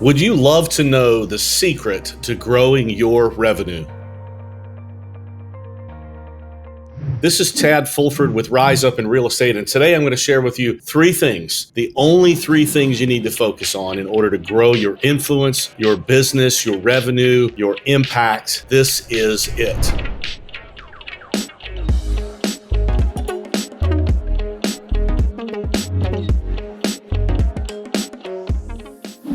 Would you love to know the secret to growing your revenue? This is Tad Fulford with Rise Up in Real Estate, and today I'm going to share with you three things, the only three things you need to focus on in order to grow your influence, your business, your revenue, your impact. This is it.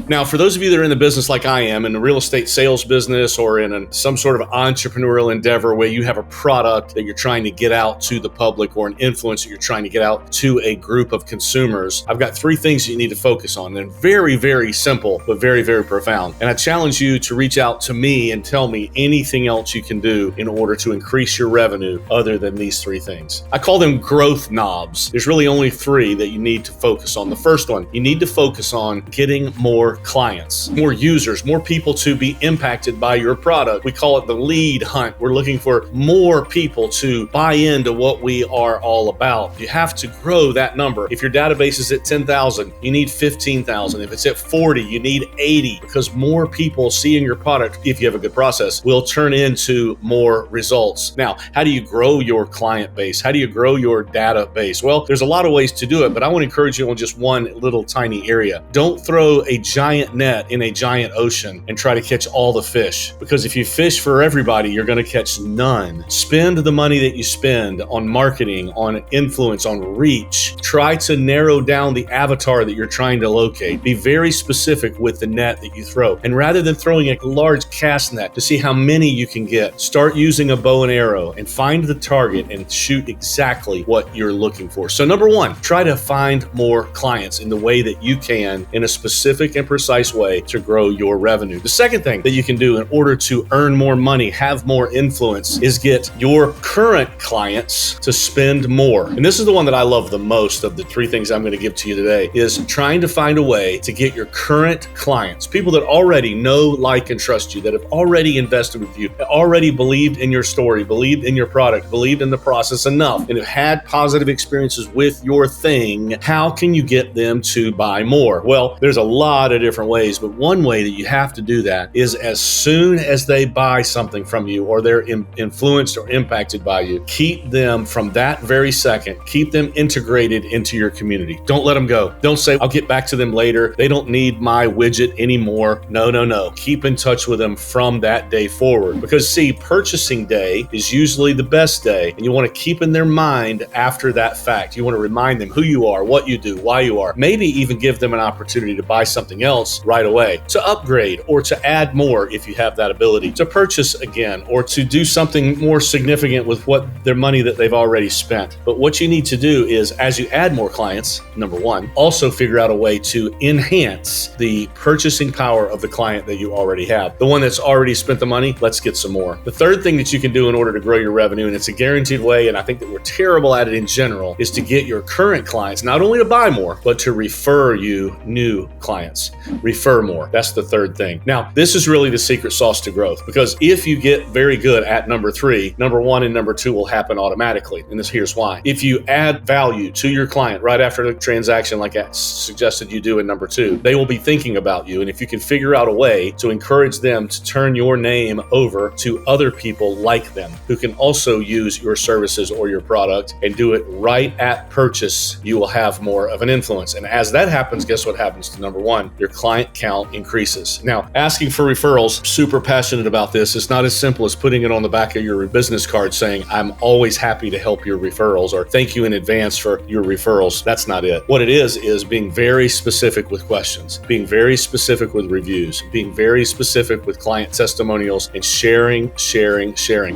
Now, for those of you that are in the business like I am, in the real estate sales business or in some sort of entrepreneurial endeavor where you have a product that you're trying to get out to the public or an influence that you're trying to get out to a group of consumers, I've got three things you need to focus on. They're very, very simple, but very, very profound. And I challenge you to reach out to me and tell me anything else you can do in order to increase your revenue other than these three things. I call them growth knobs. There's really only three that you need to focus on. The first one, you need to focus on getting more clients, more users, more people to be impacted by your product. We call it the lead hunt. We're looking for more people to buy into what we are all about. You have to grow that number. If your database is at 10,000, you need 15,000. If it's at 40, you need 80, because more people seeing your product, if you have a good process, will turn into more results. Now, how do you grow your client base? How do you grow your database? Well, there's a lot of ways to do it, but I want to encourage you on just one little tiny area. Don't throw a giant net in a giant ocean and try to catch all the fish, because if you fish for everybody, you're going to catch none. Spend the money that you spend on marketing, on influence, on reach. Try to narrow down the avatar that you're trying to locate. Be very specific with the net that you throw. And rather than throwing a large cast net to see how many you can get, start using a bow and arrow and find the target and shoot exactly what you're looking for. So number one, try to find more clients in the way that you can, in a specific and precise way, to grow your revenue. The second thing that you can do in order to earn more money, have more influence, is get your current clients to spend more. And this is the one that I love the most of the three things I'm going to give to you today, is trying to find a way to get your current clients, people that already know, like, and trust you, that have already invested with you, that already believed in your story, believed in your product, believed in the process enough, and have had positive experiences with your thing. How can you get them to buy more? Well, there's a lot of different ways, but one way that you have to do that is as soon as they buy something from you or they're influenced or impacted by you, keep them from that very second, keep them integrated into your community. Don't let them go. Don't say, I'll get back to them later. They don't need my widget anymore. No. Keep in touch with them from that day forward, because see, purchasing day is usually the best day, and you want to keep in their mind after that fact. You want to remind them who you are, what you do, why you are, maybe even give them an opportunity to buy something else right away, to upgrade or to add more if you have that ability, to purchase again, or to do something more significant with what their money that they've already spent. But what you need to do is, as you add more clients, number one, also figure out a way to enhance the purchasing power of the client that you already have. The one that's already spent the money, let's get some more. The third thing that you can do in order to grow your revenue, and it's a guaranteed way, and I think that we're terrible at it in general, is to get your current clients not only to buy more, but to refer you new clients. Refer more. That's the third thing. Now, this is really the secret sauce to growth, because if you get very good at number three, number one and number two will happen automatically. And here's why. If you add value to your client right after the transaction, like I suggested you do in number two, they will be thinking about you. And if you can figure out a way to encourage them to turn your name over to other people like them who can also use your services or your product and do it right at purchase, you will have more of an influence. And as that happens, guess what happens to number one? Your client count increases. Now, asking for referrals, super passionate about this. It's not as simple as putting it on the back of your business card saying, I'm always happy to help your referrals, or thank you in advance for your referrals. That's not it. What it is being very specific with questions, being very specific with reviews, being very specific with client testimonials, and sharing.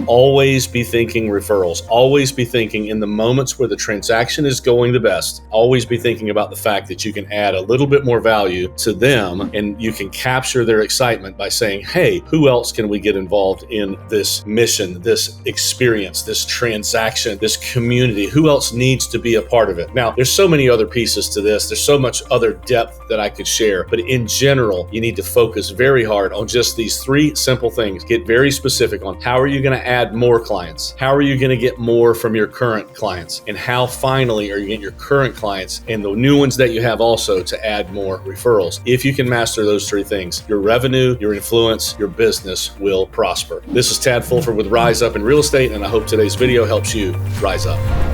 Always be thinking referrals. Always be thinking in the moments where the transaction is going the best. Always be thinking about the fact that you can add a little bit more value to them, and you can capture their excitement by saying, hey, who else can we get involved in this mission, this experience, this transaction, this community? Who else needs to be a part of it? Now, there's so many other pieces to this. There's so much other depth that I could share, but in general, you need to focus very hard on just these three simple things. Get very specific on how are you going to add more clients? How are you going to get more from your current clients? And how finally are you getting your current clients and the new ones that you have also to add more referrals? If you can master those three things, your revenue, your influence, your business will prosper. This is Tad Fulford with Rise Up in Real Estate, and I hope today's video helps you rise up.